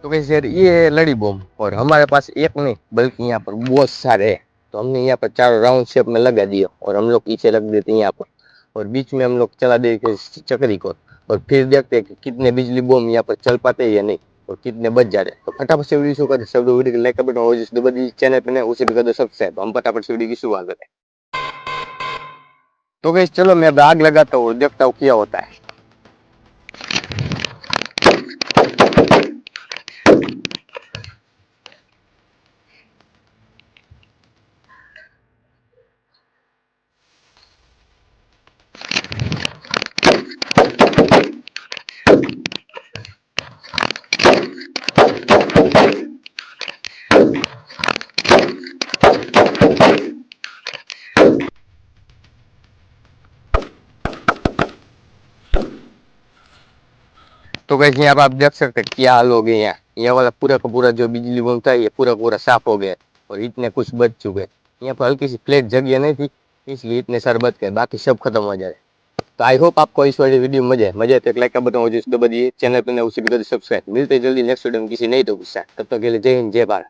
तो कैसे यार ये लड़ी बम और हमारे पास एक नहीं बल्कि यहाँ पर बहुत सारे हैं। तो हमने यहाँ पर चारों राउंड शेप में लगा दिए और हम लोग पीछे रख देते हैं यहाँ पर और बीच में हम लोग चला देते हैं चक्री को और फिर देखते हैं कि कितने बिजली बम यहाँ पर चल पाते हैं या नहीं और कितने बच जा रहे हैं। तो फटाफट से वीडियो शुरू करते सब लोग वीडियो को लाइक बटन और जिस बड़ी चैनल पे ना उसे भी कर दो सब्सक्राइब। हम फटाफट से वीडियो की शुरुआत करते हैं। तो गाइस चलो मैं अब आग लगाता हूँ और देखता हूँ क्या होता है। तो गाइस यहाँ पर आप देख सकते हैं क्या हाल हो गए। यहाँ ये वाला पूरा का पूरा जो बिजली बल्ब था ये पूरा पूरा साफ हो गया और इतने कुछ बच चुके हैं। यहाँ पर हल्की सी फ्लैट जगह नहीं थी इसलिए इतने सारे बच गए, बाकी सब खत्म हो जाए। तो आई होप आपको इस वाली वीडियो में मजा है तो एक लाइक का बटन हो जिस दबा दिए चैनल पर उसी भी कर सब्सक्राइब। मिलते हैं जल्दी नेक्स्ट वीडियो में किसी नई टॉपिक के साथ। तब तक के लिए जय हिंद जय भारत।